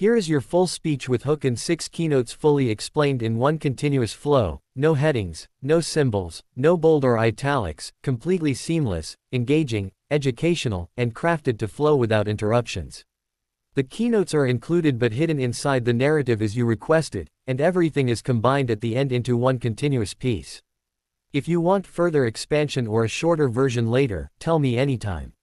Here is your full speech with hook and 6 keynotes fully explained in one continuous flow, no headings, no symbols, no bold or italics, completely seamless, engaging, educational, and crafted to flow without interruptions. The keynotes are included but hidden inside the narrative as you requested, and everything is combined at the end into one continuous piece. If you want further expansion or a shorter version later, tell me anytime.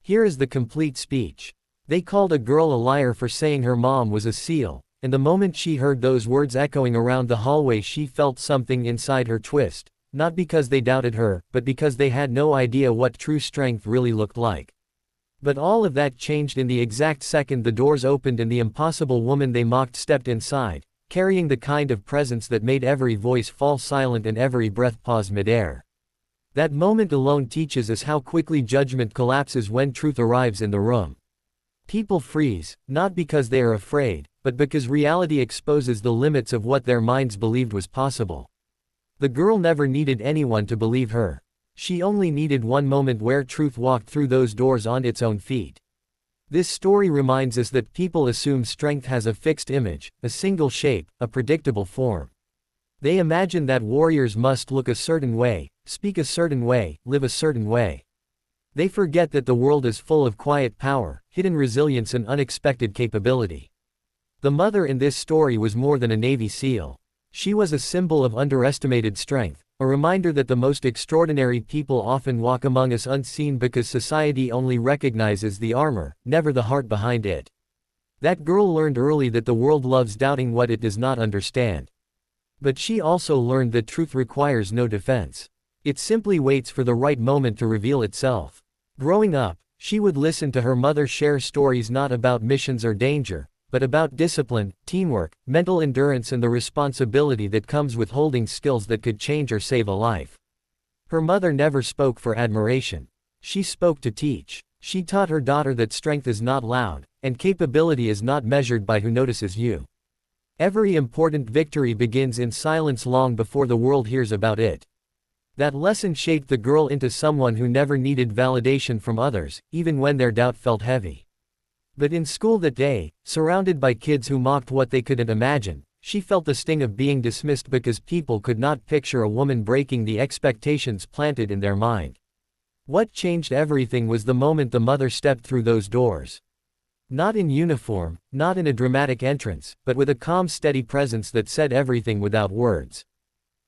Here is the complete speech. They called a girl a liar for saying her mom was a seal, and the moment she heard those words echoing around the hallway she felt something inside her twist, not because they doubted her, but because they had no idea what true strength really looked like. But all of that changed in the exact second the doors opened and the impossible woman they mocked stepped inside, carrying the kind of presence that made every voice fall silent and every breath pause midair. That moment alone teaches us how quickly judgment collapses when truth arrives in the room. People freeze, not because they are afraid, but because reality exposes the limits of what their minds believed was possible. The girl never needed anyone to believe her. She only needed one moment where truth walked through those doors on its own feet. This story reminds us that people assume strength has a fixed image, a single shape, a predictable form. They imagine that warriors must look a certain way, speak a certain way, live a certain way. They forget that the world is full of quiet power, hidden resilience and unexpected capability. The mother in this story was more than a Navy SEAL. She was a symbol of underestimated strength, a reminder that the most extraordinary people often walk among us unseen because society only recognizes the armor, never the heart behind it. That girl learned early that the world loves doubting what it does not understand. But she also learned that truth requires no defense. It simply waits for the right moment to reveal itself. Growing up, she would listen to her mother share stories not about missions or danger, but about discipline, teamwork, mental endurance and the responsibility that comes with holding skills that could change or save a life. Her mother never spoke for admiration. She spoke to teach. She taught her daughter that strength is not loud, and capability is not measured by who notices you. Every important victory begins in silence long before the world hears about it. That lesson shaped the girl into someone who never needed validation from others, even when their doubt felt heavy. But in school that day, surrounded by kids who mocked what they couldn't imagine, she felt the sting of being dismissed because people could not picture a woman breaking the expectations planted in their mind. What changed everything was the moment the mother stepped through those doors. Not in uniform, not in a dramatic entrance, but with a calm, steady presence that said everything without words.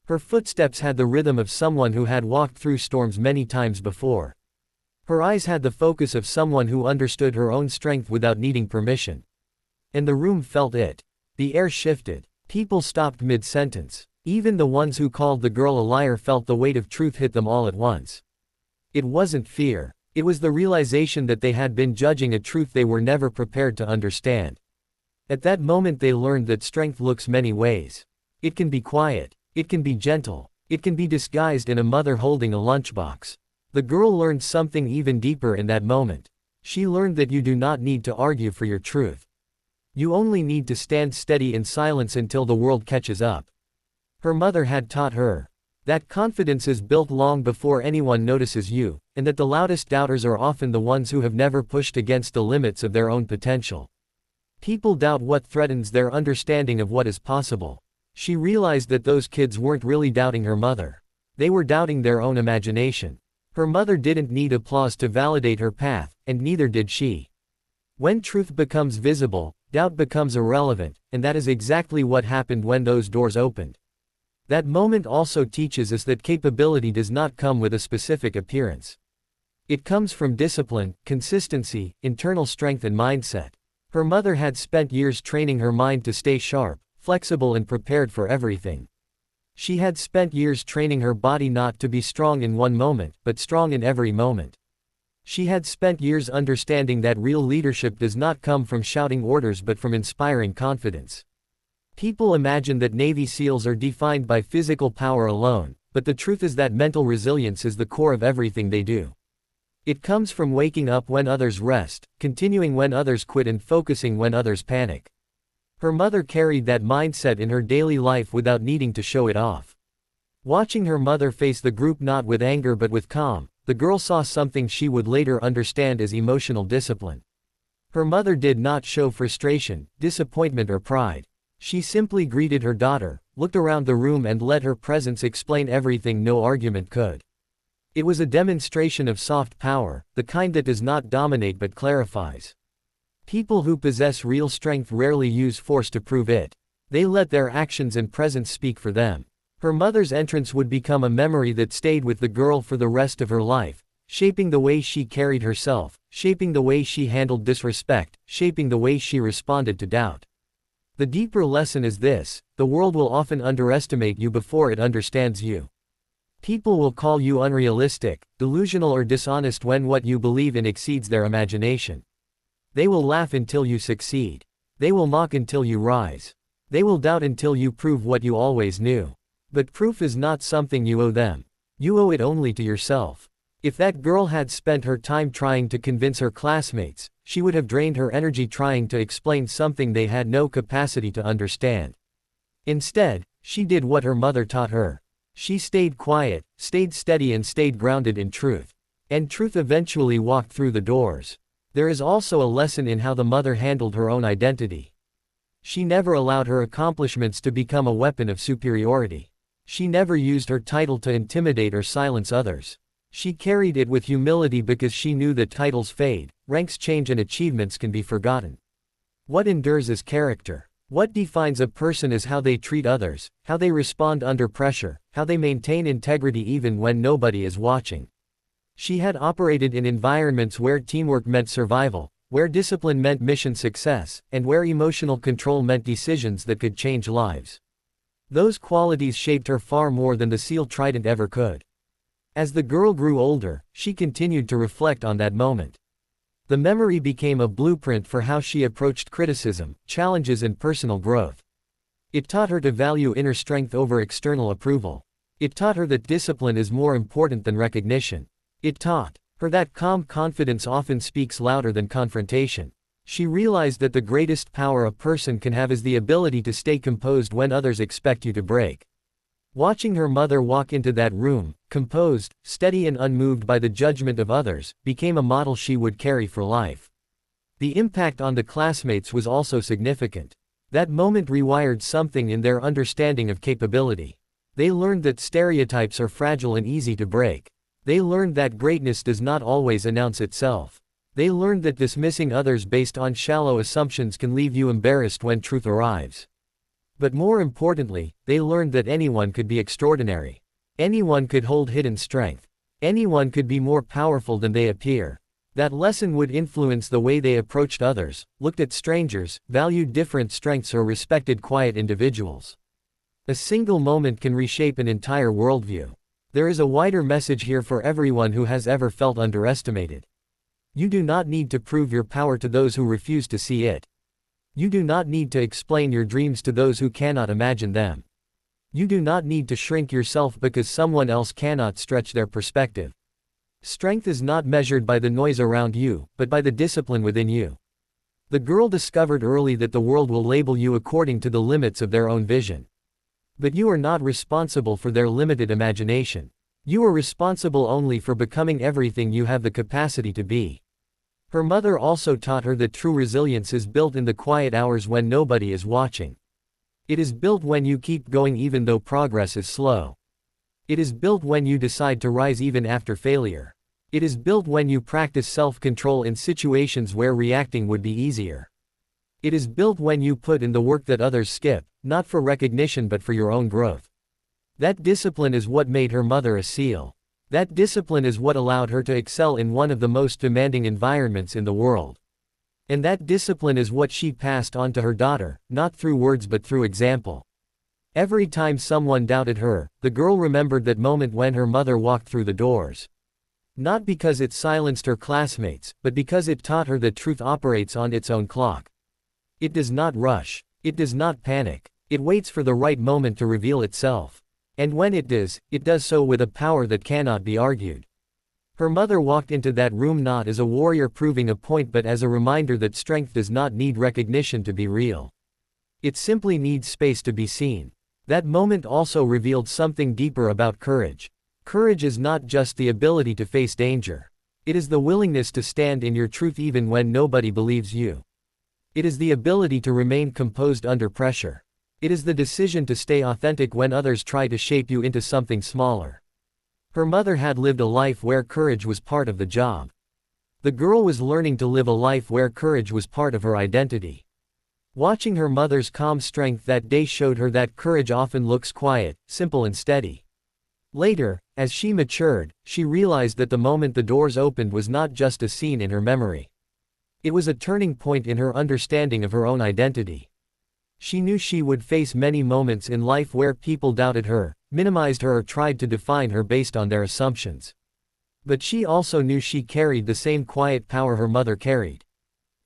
Her footsteps had the rhythm of someone who had walked through storms many times before. Her eyes had the focus of someone who understood her own strength without needing permission. And the room felt it. The air shifted. People stopped mid-sentence. Even the ones who called the girl a liar felt the weight of truth hit them all at once. It wasn't fear. It was the realization that they had been judging a truth they were never prepared to understand. At that moment they learned that strength looks many ways. It can be quiet. It can be gentle. It can be disguised in a mother holding a lunchbox. The girl learned something even deeper in that moment. She learned that you do not need to argue for your truth. You only need to stand steady in silence until the world catches up. Her mother had taught her that confidence is built long before anyone notices you, and that the loudest doubters are often the ones who have never pushed against the limits of their own potential. People doubt what threatens their understanding of what is possible. She realized that those kids weren't really doubting her mother. They were doubting their own imagination. Her mother didn't need applause to validate her path, and neither did she. When truth becomes visible, doubt becomes irrelevant, and that is exactly what happened when those doors opened. That moment also teaches us that capability does not come with a specific appearance. It comes from discipline, consistency, internal strength and mindset. Her mother had spent years training her mind to stay sharp, flexible and prepared for everything. She had spent years training her body not to be strong in one moment, but strong in every moment. She had spent years understanding that real leadership does not come from shouting orders but from inspiring confidence. People imagine that Navy SEALs are defined by physical power alone, but the truth is that mental resilience is the core of everything they do. It comes from waking up when others rest, continuing when others quit and focusing when others panic. Her mother carried that mindset in her daily life without needing to show it off. Watching her mother face the group not with anger but with calm, the girl saw something she would later understand as emotional discipline. Her mother did not show frustration, disappointment or pride. She simply greeted her daughter, looked around the room and let her presence explain everything no argument could. It was a demonstration of soft power, the kind that does not dominate but clarifies. People who possess real strength rarely use force to prove it. They let their actions and presence speak for them. Her mother's entrance would become a memory that stayed with the girl for the rest of her life, shaping the way she carried herself, shaping the way she handled disrespect, shaping the way she responded to doubt. The deeper lesson is this: the world will often underestimate you before it understands you. People will call you unrealistic, delusional or dishonest when what you believe in exceeds their imagination. They will laugh until you succeed. They will mock until you rise. They will doubt until you prove what you always knew. But proof is not something you owe them. You owe it only to yourself. If that girl had spent her time trying to convince her classmates, she would have drained her energy trying to explain something they had no capacity to understand. Instead, she did what her mother taught her. She stayed quiet, stayed steady and stayed grounded in truth. And truth eventually walked through the doors. There is also a lesson in how the mother handled her own identity. She never allowed her accomplishments to become a weapon of superiority. She never used her title to intimidate or silence others. She carried it with humility because she knew that titles fade, ranks change and achievements can be forgotten. What endures is character. What defines a person is how they treat others, how they respond under pressure, how they maintain integrity even when nobody is watching. She had operated in environments where teamwork meant survival, where discipline meant mission success, and where emotional control meant decisions that could change lives. Those qualities shaped her far more than the seal trident ever could. As the girl grew older, she continued to reflect on that moment. The memory became a blueprint for how she approached criticism, challenges and personal growth. It taught her to value inner strength over external approval. It taught her that discipline is more important than recognition. It taught her that calm confidence often speaks louder than confrontation. She realized that the greatest power a person can have is the ability to stay composed when others expect you to break. Watching her mother walk into that room, composed, steady and unmoved by the judgment of others, became a model she would carry for life. The impact on the classmates was also significant. That moment rewired something in their understanding of capability. They learned that stereotypes are fragile and easy to break. They learned that greatness does not always announce itself. They learned that dismissing others based on shallow assumptions can leave you embarrassed when truth arrives. But more importantly, they learned that anyone could be extraordinary. Anyone could hold hidden strength. Anyone could be more powerful than they appear. That lesson would influence the way they approached others, looked at strangers, valued different strengths or respected quiet individuals. A single moment can reshape an entire worldview. There is a wider message here for everyone who has ever felt underestimated. You do not need to prove your power to those who refuse to see it. You do not need to explain your dreams to those who cannot imagine them. You do not need to shrink yourself because someone else cannot stretch their perspective. Strength is not measured by the noise around you, but by the discipline within you. The girl discovered early that the world will label you according to the limits of their own vision. But you are not responsible for their limited imagination. You are responsible only for becoming everything you have the capacity to be. Her mother also taught her that true resilience is built in the quiet hours when nobody is watching. It is built when you keep going even though progress is slow. It is built when you decide to rise even after failure. It is built when you practice self-control in situations where reacting would be easier. It is built when you put in the work that others skip, not for recognition but for your own growth. That discipline is what made her mother a SEAL. That discipline is what allowed her to excel in one of the most demanding environments in the world. And that discipline is what she passed on to her daughter, not through words but through example. Every time someone doubted her, the girl remembered that moment when her mother walked through the doors. Not because it silenced her classmates, but because it taught her that truth operates on its own clock. It does not rush. It does not panic. It waits for the right moment to reveal itself. And when it does so with a power that cannot be argued. Her mother walked into that room not as a warrior proving a point but as a reminder that strength does not need recognition to be real. It simply needs space to be seen. That moment also revealed something deeper about courage. Courage is not just the ability to face danger. It is the willingness to stand in your truth even when nobody believes you. It is the ability to remain composed under pressure. It is the decision to stay authentic when others try to shape you into something smaller. Her mother had lived a life where courage was part of the job. The girl was learning to live a life where courage was part of her identity. Watching her mother's calm strength that day showed her that courage often looks quiet, simple and steady. Later, as she matured, she realized that the moment the doors opened was not just a scene in her memory. It was a turning point in her understanding of her own identity. She knew she would face many moments in life where people doubted her, minimized her or tried to define her based on their assumptions. But she also knew she carried the same quiet power her mother carried.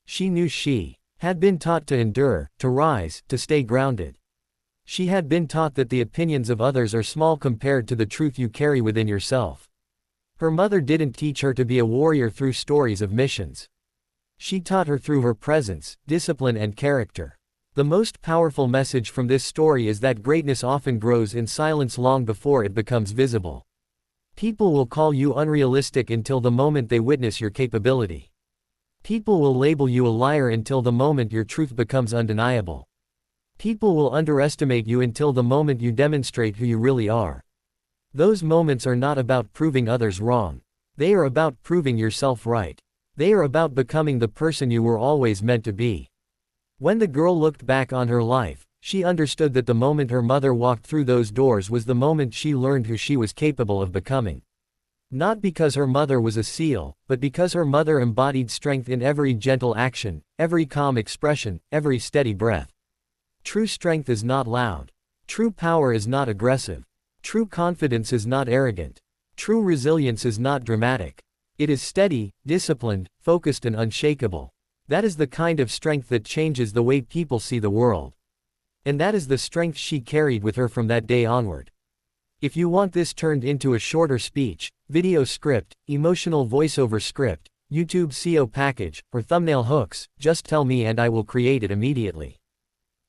She knew she had been taught to endure, to rise, to stay grounded. She had been taught that the opinions of others are small compared to the truth you carry within yourself. Her mother didn't teach her to be a warrior through stories of missions. She taught her through her presence, discipline and character. The most powerful message from this story is that greatness often grows in silence long before it becomes visible. People will call you unrealistic until the moment they witness your capability. People will label you a liar until the moment your truth becomes undeniable. People will underestimate you until the moment you demonstrate who you really are. Those moments are not about proving others wrong. They are about proving yourself right. They are about becoming the person you were always meant to be. When the girl looked back on her life, she understood that the moment her mother walked through those doors was the moment she learned who she was capable of becoming. Not because her mother was a seal, but because her mother embodied strength in every gentle action, every calm expression, every steady breath. True strength is not loud. True power is not aggressive. True confidence is not arrogant. True resilience is not dramatic. It is steady, disciplined, focused and unshakable. That is the kind of strength that changes the way people see the world. And that is the strength she carried with her from that day onward. If you want this turned into a shorter speech, video script, emotional voiceover script, YouTube SEO package, or thumbnail hooks, just tell me and I will create it immediately.